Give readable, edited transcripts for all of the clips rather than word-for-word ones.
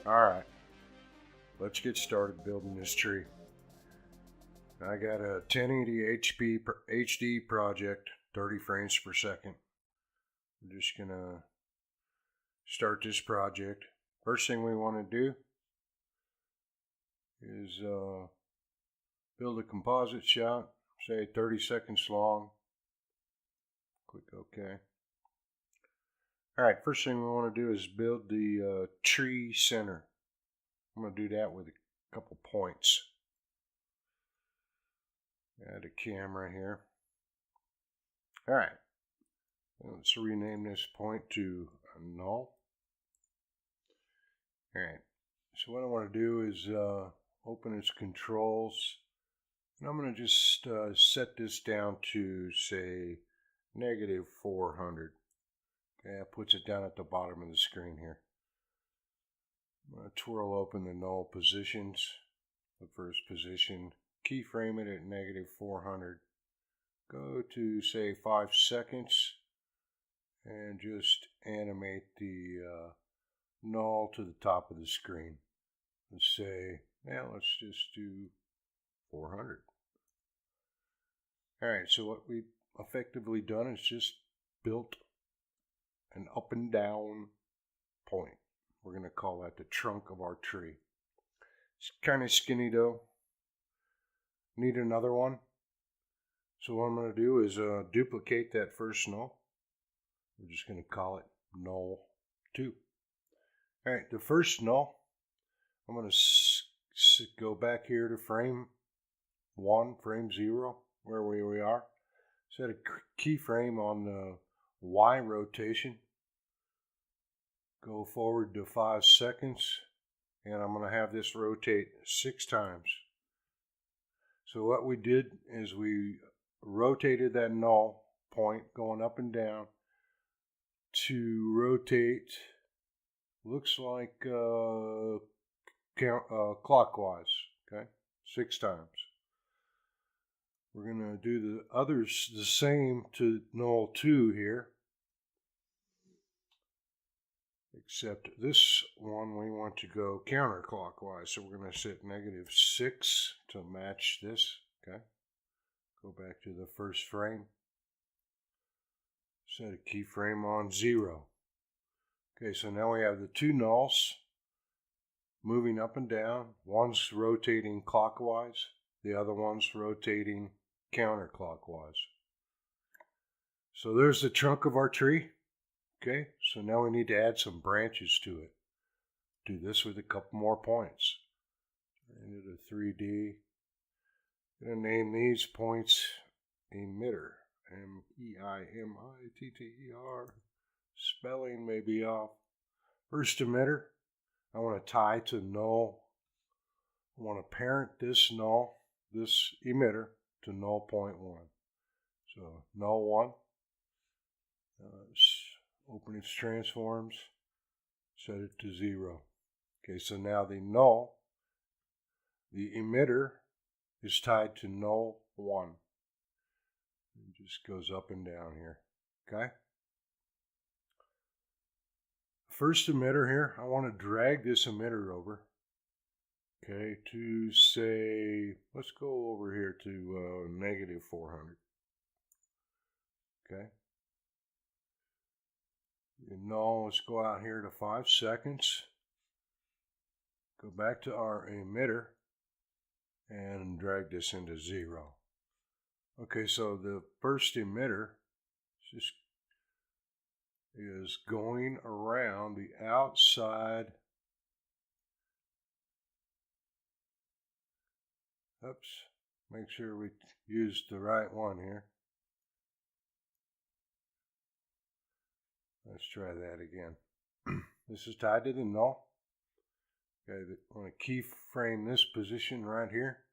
Alright, let's get started building this tree. I got a 1080 HD project, 30 frames per second. I'm just going to start this project. First thing we want to do is build a composite shot, say 30 seconds long. Click OK. Alright, first thing we want to do is build the tree center. I'm going to do that with a couple points. Add a camera here. Alright, let's rename this point to null. Alright, so what I want to do is open its controls. And I'm going to just set this down to, say, -400. Okay, that puts it down at the bottom of the screen here. I'm going to twirl open the null positions. The first position, keyframe it at -400. Go to, say, 5 seconds and just animate the null to the top of the screen. Let's say, let's just do 400. Alright, so what we've effectively done is just built an up and down point. We're going to call that the trunk of our tree. It's kind of skinny though. Need another one. So what I'm going to do is duplicate that first null. We're just going to call it null 2. Alright, the first null, I'm going to go back here to frame 1, frame 0, where we are. Set a keyframe on the Y rotation. Go forward to 5 seconds, and I'm going to have this rotate 6 times. So what we did is we rotated that null point going up and down to rotate, looks like clockwise, okay, 6 times. We're going to do the others the same to null 2 here. Except this one we want to go counterclockwise. So we're going to set -6 to match this. Okay. Go back to the first frame. Set a keyframe on 0. Okay, so now we have the 2 nulls moving up and down. One's rotating clockwise. The other one's rotating counterclockwise. So there's the trunk of our tree. Okay, so now we need to add some branches to it. Do this with a couple more points. Into the 3D. I'm going to name these points emitter. M-E-I-M-I-T-T-E-R. Spelling may be off. First emitter, I want to tie to null. I want to parent this null, this emitter, to null point 1. So null 1. Open its transforms, set it to 0. Okay, so now the null, the emitter, is tied to null 1. It just goes up and down here. Okay? First emitter here, I want to drag this emitter over. Okay, to say, let's go over here to -400. Okay. Null, let's go out here to 5 seconds. Go back to our emitter and drag this into 0. Okay, so the first emitter is going around the outside. Oops, make sure we use the right one here. Let's try that again. This is tied to the null. Okay, I want to keyframe this position right here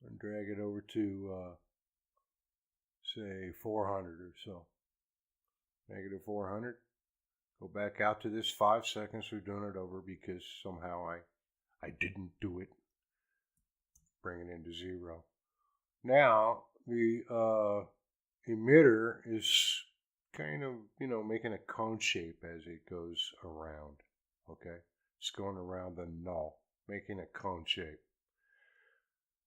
and drag it over to, say, 400 or so. -400. Go back out to this 5 seconds. We're doing it over because somehow I didn't do it. Bring it into 0. Now the emitter is kind of, making a cone shape as it goes around. Okay, it's going around the null, making a cone shape.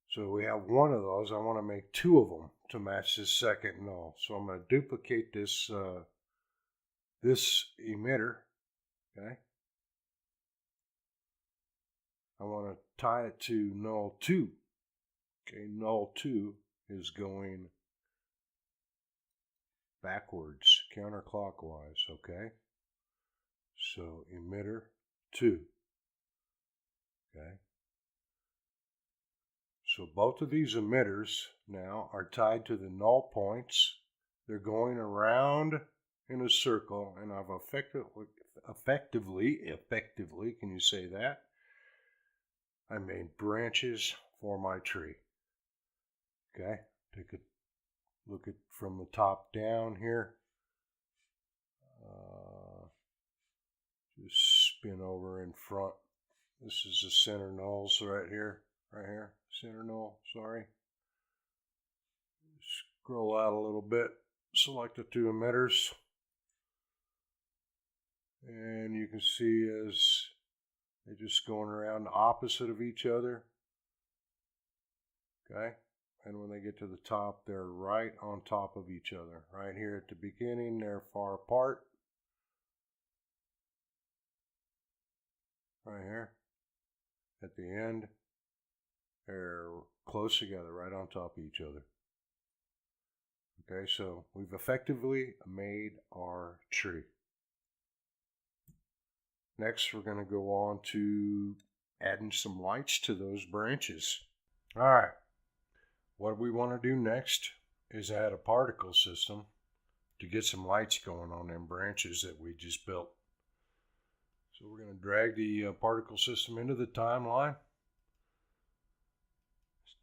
So we have one of those. I want to make two of them to match this second null. So I'm going to duplicate this this emitter. Okay. I want to tie it to null 2. Okay, null 2 is going backwards, counterclockwise. Okay. So emitter 2. Okay. So both of these emitters now are tied to the null points. They're going around in a circle, and I've effectively, can you say that? I made branches for my tree. Okay, take a look at from the top down here. Just spin over in front. This is the center nulls right here, center null, sorry. Scroll out a little bit, select the two emitters, and you can see as they're just going around the opposite of each other. Okay, and when they get to the top, they're right on top of each other. Right here at the beginning, they're far apart. Right here. At the end, they're close together, right on top of each other. Okay, so we've effectively made our tree. Next, we're going to go on to adding some lights to those branches. All right, what we want to do next is add a particle system to get some lights going on them branches that we just built. So we're going to drag the particle system into the timeline.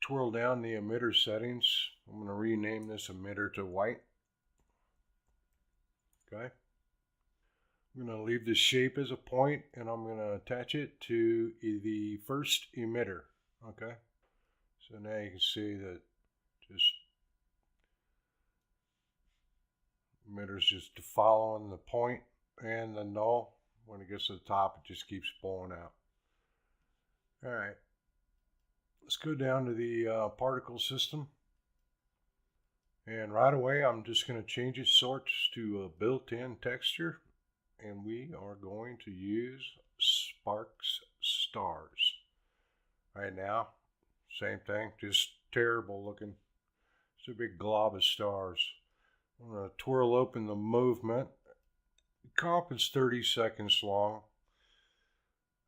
Twirl down the emitter settings. I'm going to rename this emitter to white. Okay. I'm going to leave the shape as a point, and I'm going to attach it to the first emitter. Okay. So now you can see that just emitter's just following the point and the null. When it gets to the top, it just keeps blowing out. All right. Let's go down to the particle system. And right away, I'm just going to change its source to a built-in texture. And we are going to use Sparks Stars. Right now, same thing, just terrible looking. It's a big glob of stars. I'm going to twirl open the movement. The comp is 30 seconds long.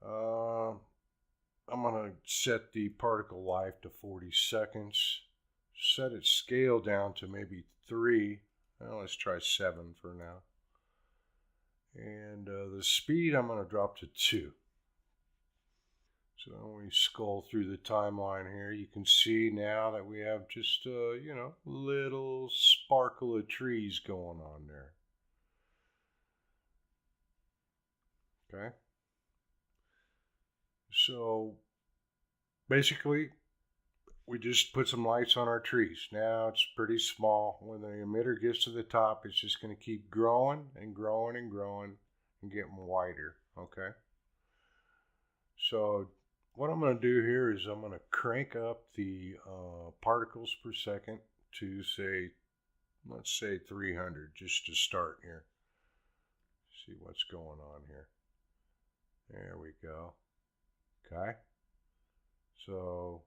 I'm going to set the particle life to 40 seconds. Set its scale down to maybe 3. Well, let's try 7 for now. And the speed I'm going to drop to 2. So when we scroll through the timeline here, you can see now that we have just, little sparkle of trees going on there. Okay. So basically, we just put some lights on our trees. Now it's pretty small. When the emitter gets to the top, it's just going to keep growing and growing and growing and getting wider. Okay. So what I'm going to do here is I'm going to crank up the particles per second to let's say 300 just to start here. See what's going on here. There we go. Okay. So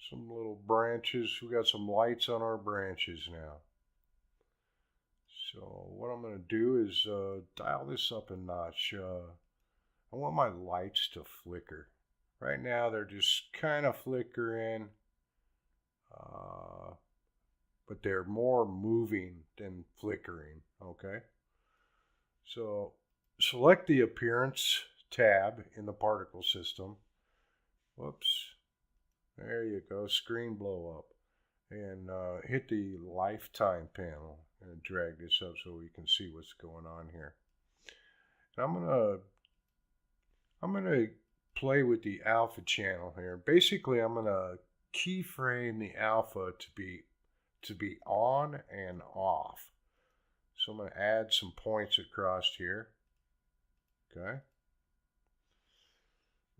some little branches. We got some lights on our branches now. So what I'm going to do is dial this up a notch. I want my lights to flicker. Right now they're just kind of flickering, but they're more moving than flickering. Okay. So select the Appearance tab in the particle system. Whoops. There you go. Screen blow up. And hit the lifetime panel and drag this up so we can see what's going on here. And I'm gonna play with the alpha channel here. Basically, I'm gonna keyframe the alpha to be on and off. So I'm going to add some points across here. Okay.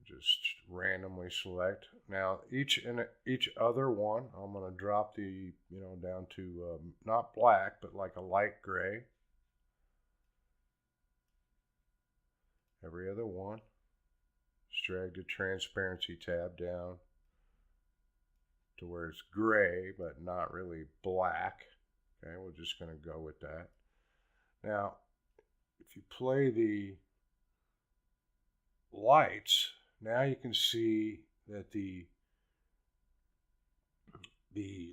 Just randomly select. Now each other one, I'm going to drop the, down to not black, but like a light gray. Every other one. Just drag the transparency tab down to where it's gray, but not really black. Okay, we're just going to go with that. Now, if you play the lights, now you can see that the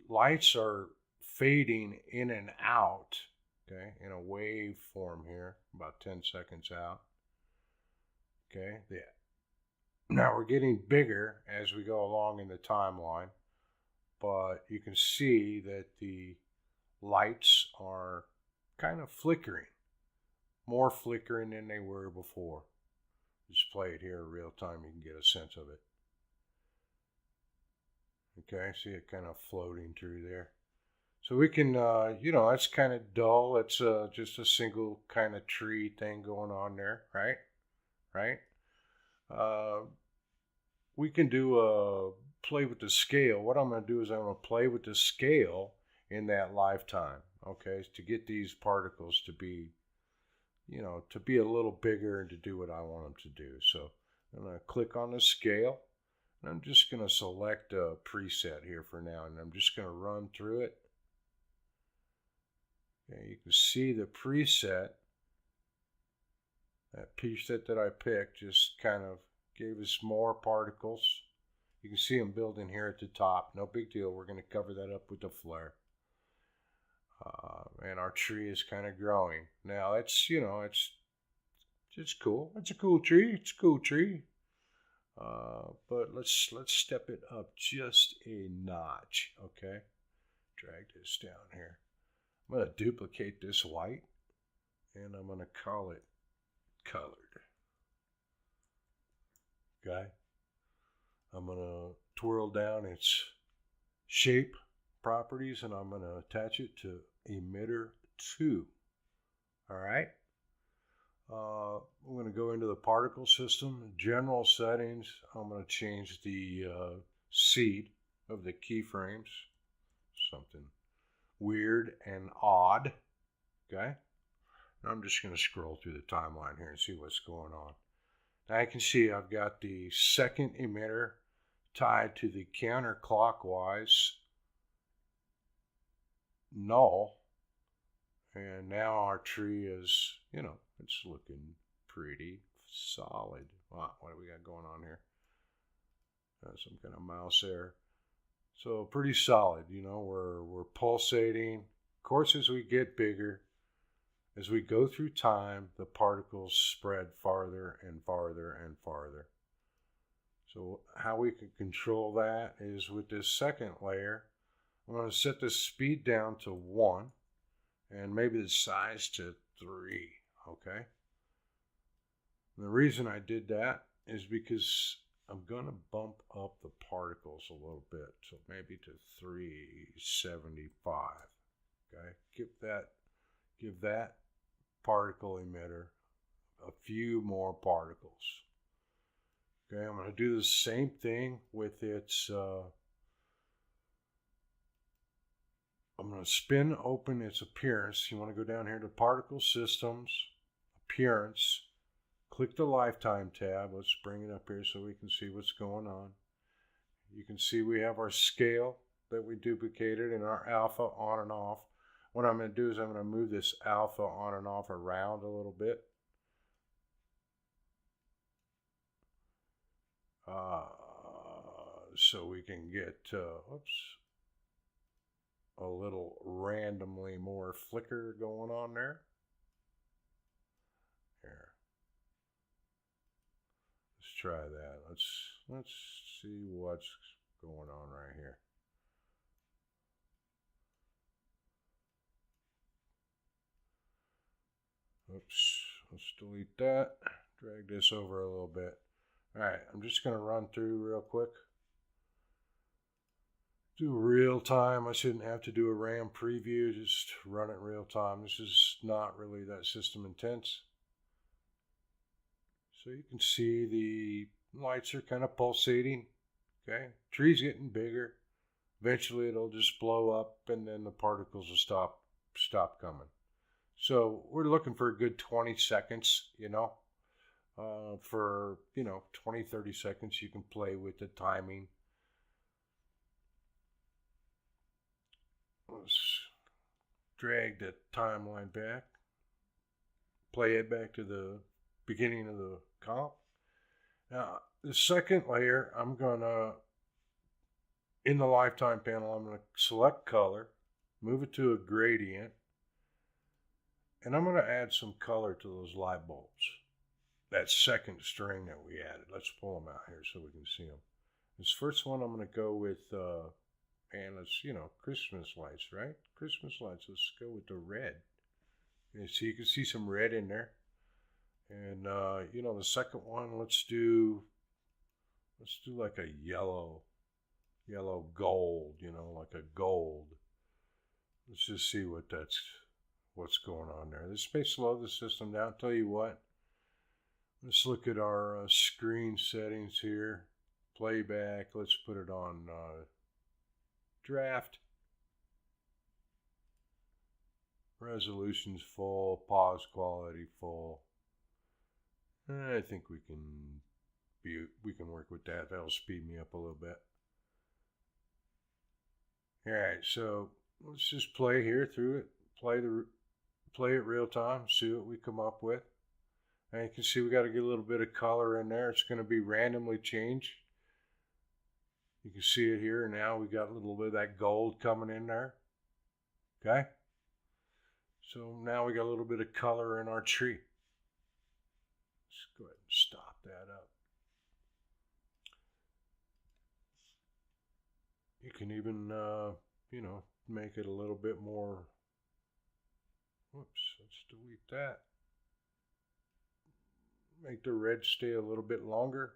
lights are fading in and out, okay, in a wave form here, about 10 seconds out. Okay, now we're getting bigger as we go along in the timeline, but you can see that the lights are kind of flickering, more flickering than they were before. Just play it here in real time, you can get a sense of it. Okay, see it kind of floating through there. So we can, it's kind of dull. It's just a single kind of tree thing going on there, right? Right? We can do play with the scale. What I'm going to do is I'm going to play with the scale in that lifetime, okay, to get these particles to be, to be a little bigger and to do what I want them to do. So I'm going to click on the scale. And I'm just going to select a preset here for now, and I'm just going to run through it. Okay, you can see the preset, that preset that I picked just kind of gave us more particles. You can see them building here at the top. No big deal. We're going to cover that up with the flare. And our tree is kind of growing. Now, it's just cool. It's a cool tree. It's a cool tree. But let's step it up just a notch, okay? Drag this down here. I'm going to duplicate this white, and I'm going to call it colored. Okay? I'm going to twirl down its shape properties, and I'm going to attach it to emitter 2. All right? I'm going to go into the particle system, general settings. I'm going to change the seed of the keyframes, something weird and odd. Okay, and I'm just going to scroll through the timeline here and see what's going on. Now I can see I've got the second emitter tied to the counterclockwise null, and now our tree is, it's looking pretty solid. Wow, what do we got going on here? Some kind of mouse error. So pretty solid, we're pulsating. Of course, as we get bigger, as we go through time, the particles spread farther and farther and farther. So how we can control that is with this second layer. I'm going to set the speed down to 1 and maybe the size to 3, okay? And the reason I did that is because I'm going to bump up the particles a little bit, so maybe to 375, okay? Give that particle emitter a few more particles. Okay, I'm going to do the same thing with its, I'm going to spin open its appearance. You want to go down here to Particle Systems, Appearance, click the Lifetime tab. Let's bring it up here so we can see what's going on. You can see we have our scale that we duplicated and our alpha on and off. What I'm going to do is I'm going to move this alpha on and off around a little bit. So we can get, a little randomly more flicker going on there. Here. Let's try that. Let's see what's going on right here. Oops, let's delete that. Drag this over a little bit. All right, I'm just going to run through real quick. do real time. I shouldn't have to do a RAM preview, just run it real time. This is not really that system intense. So you can see the lights are kind of pulsating. Okay, tree's getting bigger. Eventually it'll just blow up and then the particles will stop coming. So we're looking for a good 20 seconds, for 20, 30 seconds you can play with the timing. Let's drag the timeline back, play it back to the beginning of the comp. Now the second layer, I'm gonna, in the lifetime panel, I'm gonna select color, move it to a gradient, and I'm gonna add some color to those light bulbs. That second string that we added. Let's pull them out here so we can see them. This first one, I'm going to go with, and let's, Christmas lights, right? Christmas lights. Let's go with the red. And so you can see some red in there. And, the second one, let's do like a yellow gold, like a gold. Let's just see what's going on there. This may slow the system down. I'll tell you what. Let's look at our screen settings here. Playback, let's put it on draft. Resolution's full, pause quality full. I think we can work with that. That'll speed me up a little bit. All right, so let's just play here through it. Play it real time. See what we come up with. And you can see we got to get a little bit of color in there. It's going to be randomly changed. You can see it here now. We got a little bit of that gold coming in there. Okay. So now we got a little bit of color in our tree. Let's go ahead and stop that up. You can even, make it a little bit more. Whoops, let's delete that. Make the red stay a little bit longer.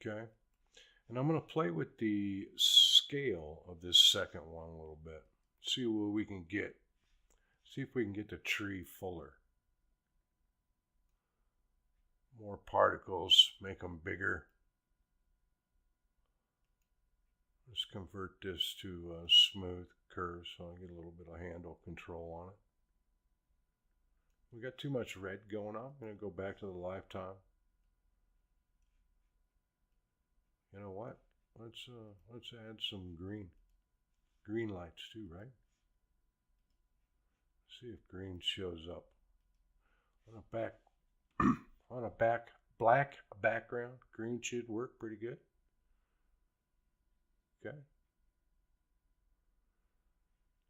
Okay. And I'm going to play with the scale of this second one a little bit. See what we can get. See if we can get the tree fuller. More particles, make them bigger. Let's convert this to a smooth curve so I get a little bit of handle control on it. We got too much red going on. I'm going to go back to the lifetime. You know what? Let's add some green lights too, right? See if green shows up on a black background. Green should work pretty good. Okay.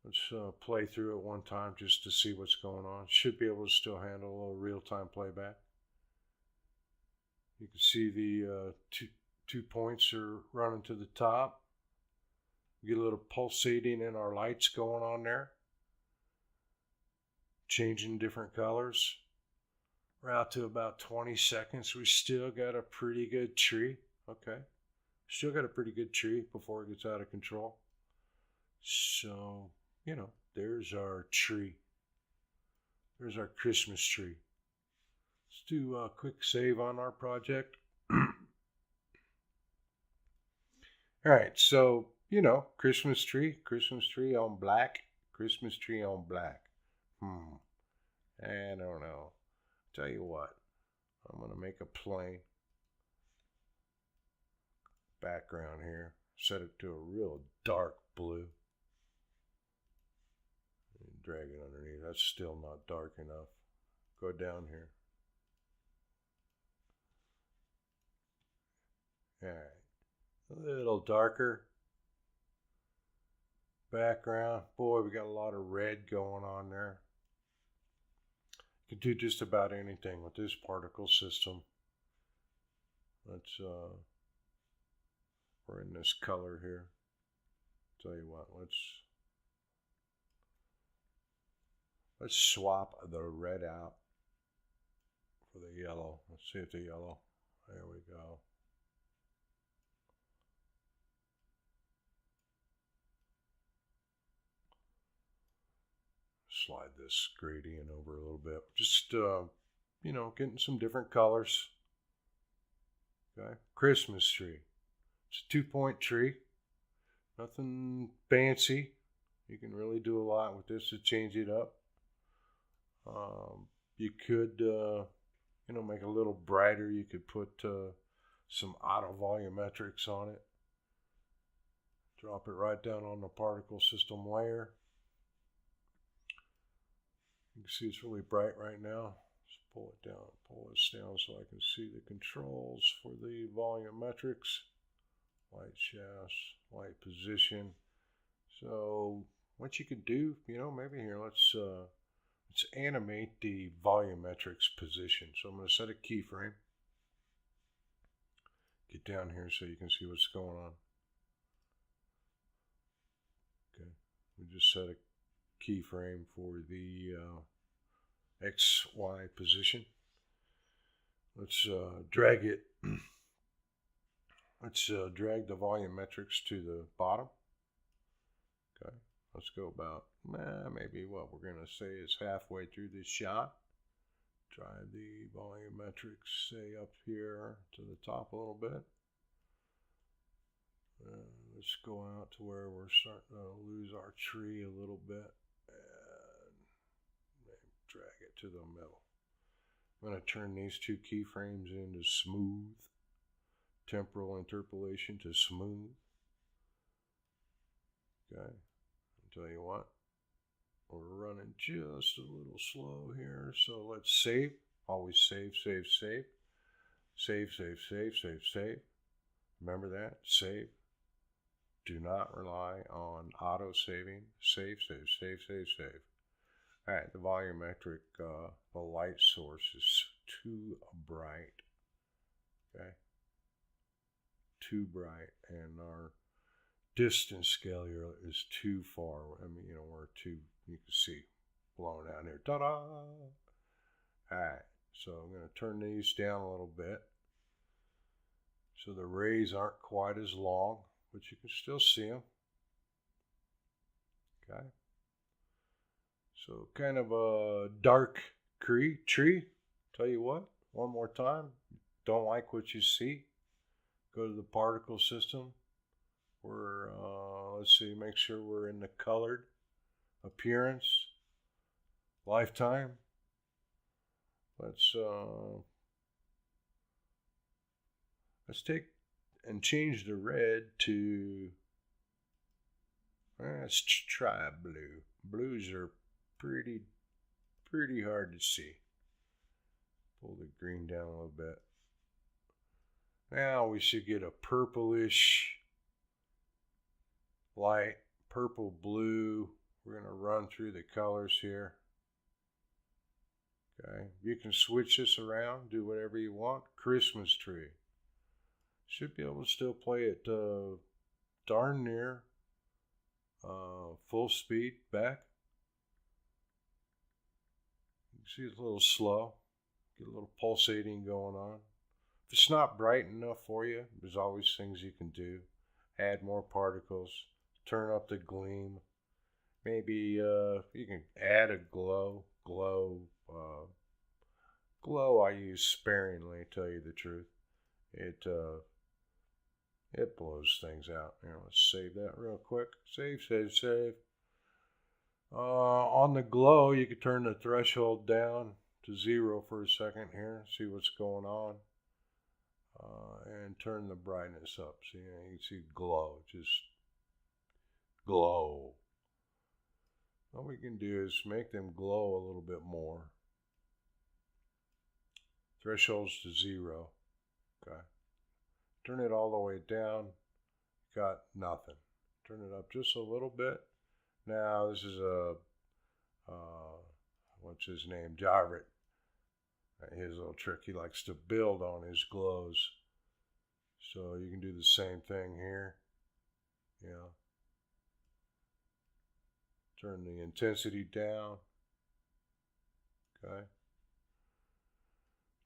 Let's play through it one time just to see what's going on. Should be able to still handle a little real-time playback. You can see the two points are running to the top. We get a little pulsating in our lights going on there. Changing different colors. We're out to about 20 seconds. We still got a pretty good tree. Okay. Still got a pretty good tree before it gets out of control. So, there's our tree. There's our Christmas tree. Let's do a quick save on our project. All right, so, Christmas tree on black, Christmas tree on black. I don't know. Tell you what, I'm going to make a plain background here. Set it to a real dark blue. And drag it underneath. That's still not dark enough. Go down here. All right. A little darker background. Boy, we got a lot of red going on there. You can do just about anything with this particle system. We're in this color here. Tell you what, let's swap the red out for with a yellow. Let's see if the yellow. There we go. Slide this gradient over a little bit. Just, getting some different colors. Okay. Christmas tree. It's a 2-point tree. Nothing fancy. You can really do a lot with this to change it up. You could, make it a little brighter. You could put some auto volumetrics on it. Drop it right down on the particle system layer. You can see it's really bright right now. Let's pull this down so I can see the controls for the volumetrics. Light shafts, light position. So what you could do, maybe here, let's animate the volumetrics position. So I'm going to set a keyframe. Get down here so you can see what's going on. Okay, we just set a keyframe for the XY position. Let's drag it. Let's drag the volumetrics to the bottom. Okay, let's go about maybe what we're going to say is halfway through this shot. Drive the volumetrics, say up here to the top a little bit. Let's go out to where we're starting to lose our tree a little bit and drag it to the middle. I'm going to turn these two keyframes into smooth. Temporal interpolation to smooth. Okay, I'll tell you what, we're running just a little slow here, so let's save. Always save, save, save. Save, save, save, save, save. Remember that, save. Do not rely on auto saving. Save, save, save, save, save. All right, the volumetric, the light source is too bright. Okay. Too bright, and our distance scale here is too far. We're too, you can see, blowing out here. Ta-da! Alright, so I'm going to turn these down a little bit so the rays aren't quite as long, but you can still see them. Okay. So kind of a dark tree. Tell you what, one more time, don't like what you see. Go to the particle system. Let's see, make sure we're in the colored appearance, lifetime. Let's take and change the red to, let's try blue. Blues are pretty hard to see. Pull the green down a little bit. Now we should get a purplish light, purple blue. We're going to run through the colors here. Okay, you can switch this around, do whatever you want. Christmas tree. Should be able to still play it darn near full speed back. You can see it's a little slow. Get a little pulsating going on. If it's not bright enough for you, there's always things you can do. Add more particles, turn up the gleam. Maybe you can add a glow. Glow I use sparingly, to tell you the truth. It blows things out. Here, let's save that real quick. Save, save, save. On the glow, you can turn the threshold down to 0 for a second here. See what's going on. And turn the brightness up. See, you can see glow, just glow. What we can do is make them glow a little bit more. Thresholds to 0. Okay. Turn it all the way down. Got nothing. Turn it up just a little bit. Now this is a what's his name? Jarrett. His little trick. He likes to build on his glows. So you can do the same thing here. Yeah. Turn the intensity down. Okay.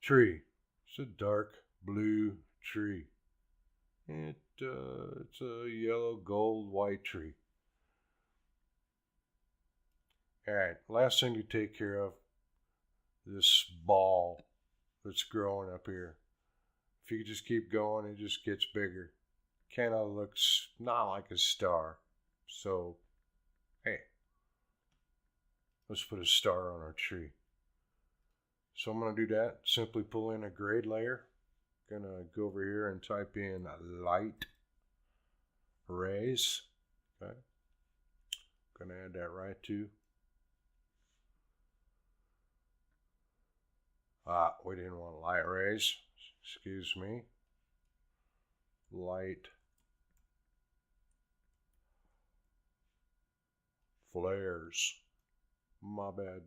tree. It's a dark blue tree. It's a yellow, gold, white tree. All right, last thing to take care of, this ball that's growing up here. If you just keep going, it just gets bigger. Kind of looks not like a star. So, hey, let's put a star on our tree. So I'm going to do that. Simply pull in a grade layer. Going to go over here and type in light rays. Okay. Going to add that right to. We didn't want light rays. Excuse me. Light flares. My bad.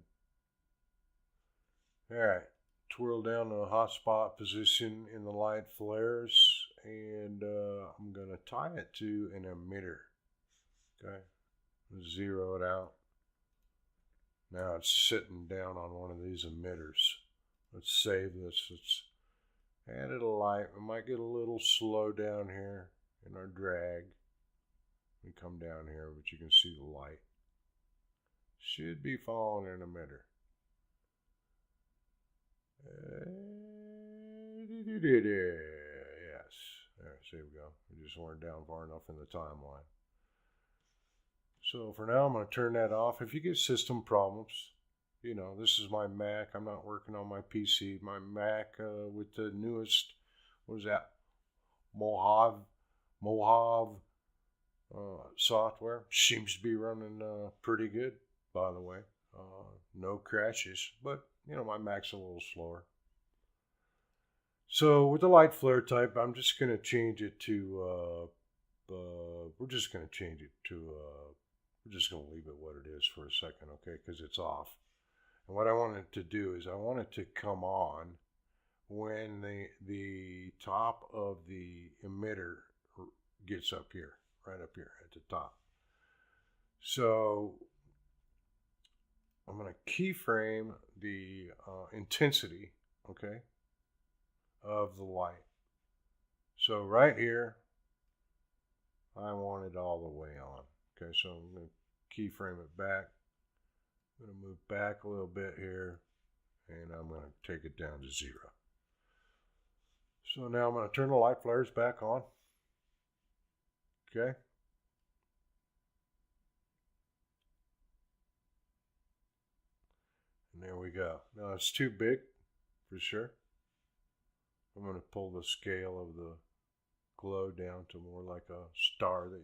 Alright, twirl down the hotspot position in the light flares, and I'm going to tie it to an emitter. Okay, zero it out. Now it's sitting down on one of these emitters. Let's save this. Let's add it a light. We might get a little slow down here in our drag. We come down here, but you can see the light. Should be following an emitter. Yes. There we go. We just weren't down far enough in the timeline. So for now, I'm going to turn that off. If you get system problems, you know, this is my Mac. I'm not working on my PC. My Mac with the newest, what is that? Mojave software. Seems to be running pretty good, by the way. No crashes, but you know, my Mac's a little slower. So with the light flare type, I'm just going to change it to, we're just going to leave it what it is for a second, okay, because it's off. And what I want it to do is I want it to come on when the top of the emitter gets up here, right up here at the top. So I'm going to keyframe the intensity, okay, of the light. So right here, I want it all the way on. Okay, so I'm going to keyframe it back. I'm going to move back a little bit here, and I'm going to take it down to 0. So now I'm going to turn the light flares back on. Okay. And there we go. Now it's too big, for sure. I'm going to pull the scale of the glow down to more like a star that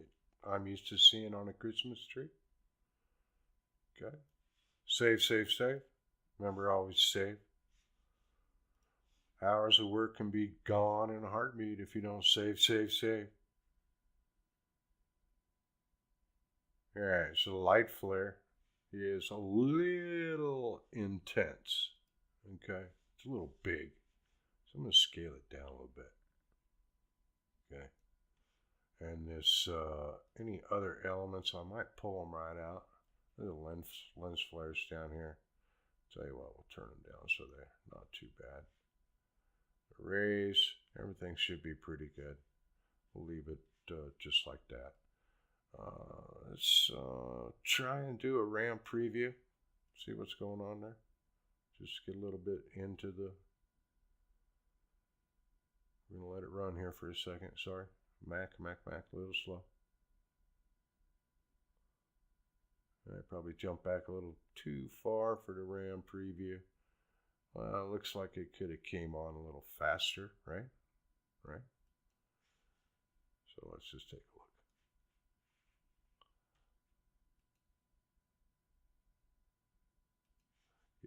I'm used to seeing on a Christmas tree. Okay. Save, save, save. Remember, always save. Hours of work can be gone in a heartbeat if you don't save, save, save. Alright, so the light flare is a little intense. Okay, it's a little big. So I'm going to scale it down a little bit. Okay. And this, any other elements, I might pull them right out. The lens flares down here. Tell you what, we'll turn them down so they're not too bad. The rays, everything should be pretty good. We'll leave it just like that. Let's try and do a RAM preview. See what's going on there. Just get a little bit into the... We're going to let it run here for a second. Sorry. Mac, a little slow. I probably jumped back a little too far for the RAM preview. Well, it looks like it could have came on a little faster, right? Right? So let's just take a look.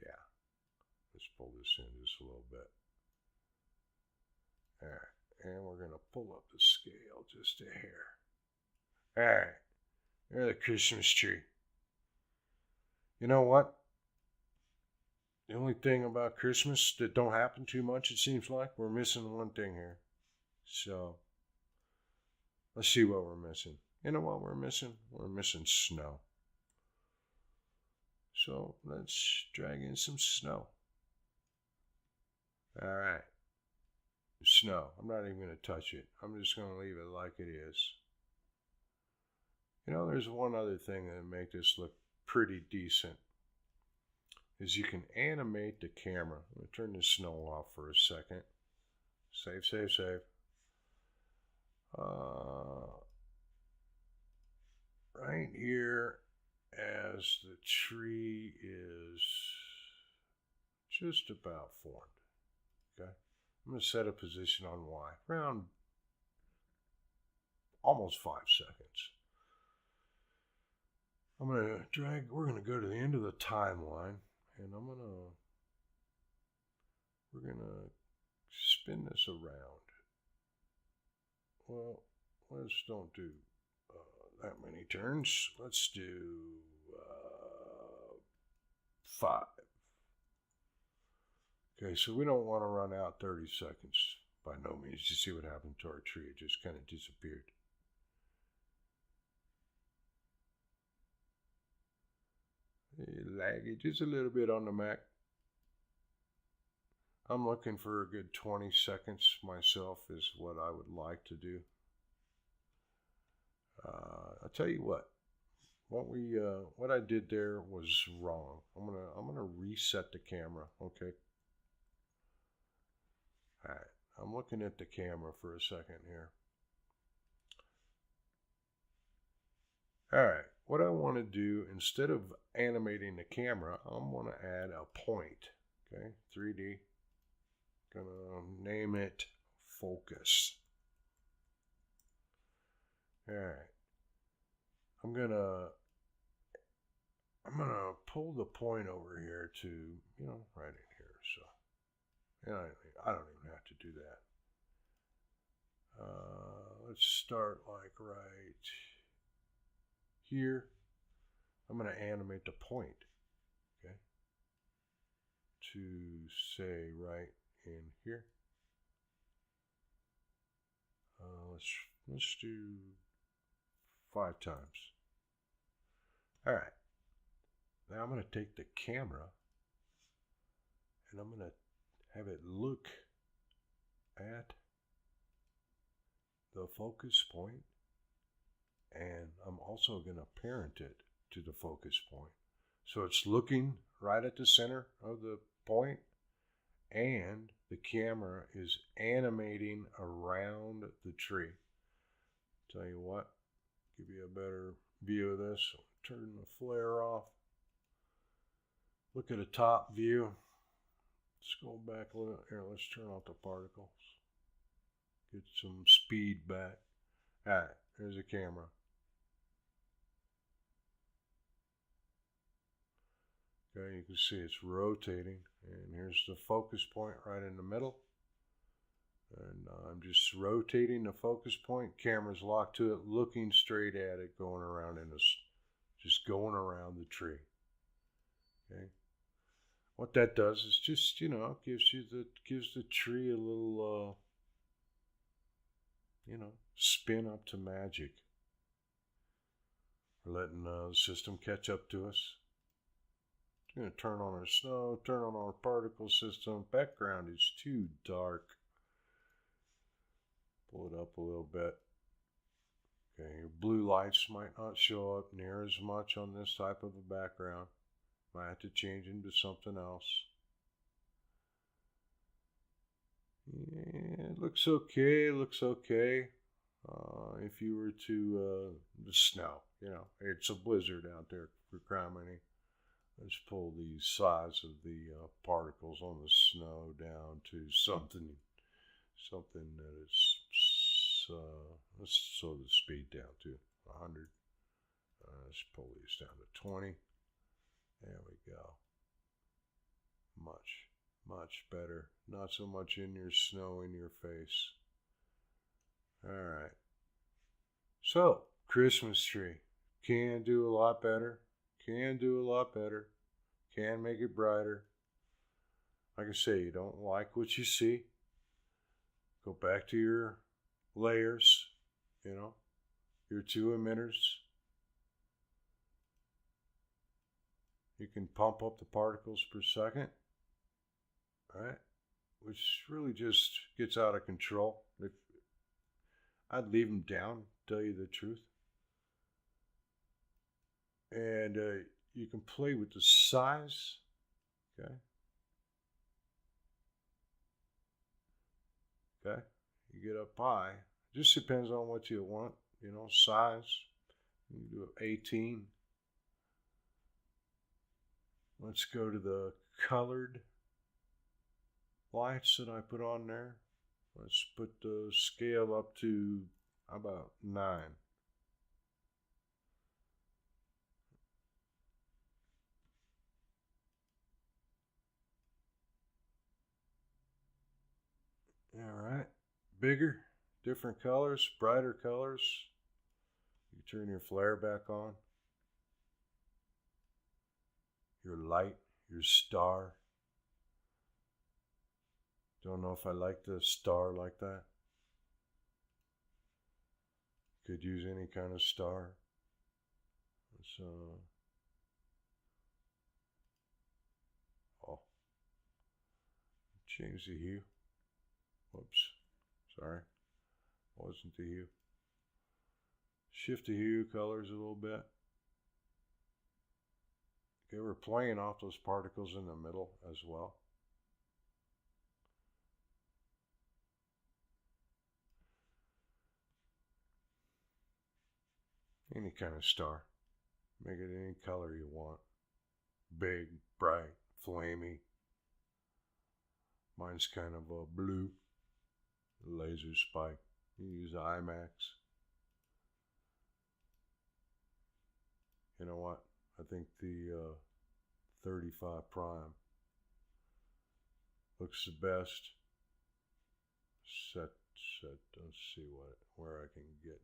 Yeah. Let's pull this in just a little bit. All right. And we're going to pull up the scale just a hair. All right. There's the Christmas tree. You know what? The only thing about Christmas that don't happen too much, it seems like, we're missing one thing here. So, let's see what we're missing. You know what we're missing? We're missing snow. So, let's drag in some snow. All right. Snow. I'm not even going to touch it. I'm just going to leave it like it is. You know, there's one other thing that make this look pretty decent. Is you can animate the camera. Let me turn the snow off for a second. Save, save, save. Right here, as the tree is just about formed. Okay, I'm going to set a position on Y, around almost 5 seconds. I'm going to drag, we're going to go to the end of the timeline, and we're going to spin this around. Well, let's don't do that many turns. Let's do 5. Okay, so we don't want to run out 30 seconds by no means. You see what happened to our tree? It just kind of disappeared. Laggy just a little bit on the Mac. I'm looking for a good 20 seconds myself is what I would like to do. I'll tell you what I did there was wrong. I'm gonna reset the camera. Okay. All right. I'm looking at the camera for a second here. All right. What I want to do, instead of animating the camera, I'm going to add a point. Okay. 3D. Gonna name it focus. All right. I'm gonna pull the point over here to, right in here. So, I don't even have to do that. Let's start like right here. I'm going to animate the point, okay, to say right in here. Let's do 5 times. All right. Now I'm going to take the camera and I'm going to have it look at the focus point, and I'm also going to parent it to the focus point. So it's looking right at the center of the point, and the camera is animating around the tree. Tell you what, give you a better view of this. Turn the flare off. Look at a top view. Let's go back a little. Here, let's turn off the particles. Get some speed back. All right, there's the camera. Okay, you can see it's rotating, and here's the focus point right in the middle. And I'm just rotating the focus point. Camera's locked to it, looking straight at it, going around just going around the tree. Okay. What that does is just, gives the tree a little, spin up to magic. We're letting the system catch up to us. It's going to turn on our snow, turn on our particle system. Background is too dark. Pull it up a little bit. Okay, your blue lights might not show up near as much on this type of a background. Might have to change into something else. Yeah, it looks okay. If you were to the snow, it's a blizzard out there for criminy. Let's pull the size of the particles on the snow down to something that is. Let's slow the speed down to 100. Let's pull these down to 20. There we go. Much better. Not so much in your snow in your face. All right. So, Christmas tree. Can do a lot better. Can make it brighter. Like I say, you don't like what you see. Go back to your layers, your 2 emitters. You can pump up the particles per second. All right. which really just gets out of control. If I'd leave them down, tell you the truth. And you can play with the size. Okay. Okay. You get up high. Just depends on what you want. Size. You can do 18. Let's go to the colored lights that I put on there. Let's put the scale up to about 9. All right. Bigger, different colors, brighter colors. You turn your flare back on. Your light, your star. Don't know if I like the star like that. Could use any kind of star. So, change the hue. Whoops, sorry, wasn't the hue. Shift the hue colors a little bit. Okay, we're playing off those particles in the middle as well. Any kind of star. Make it any color you want. Big, bright, flamey. Mine's kind of a blue. Laser spike. You use IMAX. You know what? I think the 35 prime looks the best. Set. Let's see where I can get.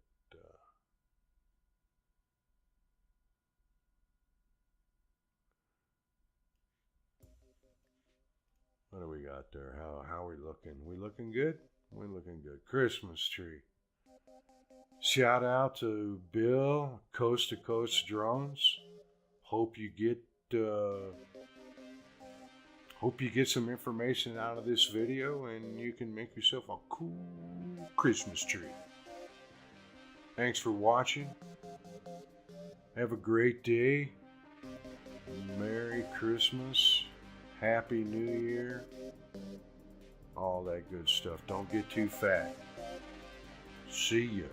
What do we got there? How are we looking? We looking good? We're looking good. Christmas tree. Shout out to Bill, Coast to Coast Drones. Hope you get some information out of this video and you can make yourself a cool Christmas tree. Thanks for watching. Have a great day. Merry Christmas. Happy New Year. All that good stuff. Don't get too fat. See ya.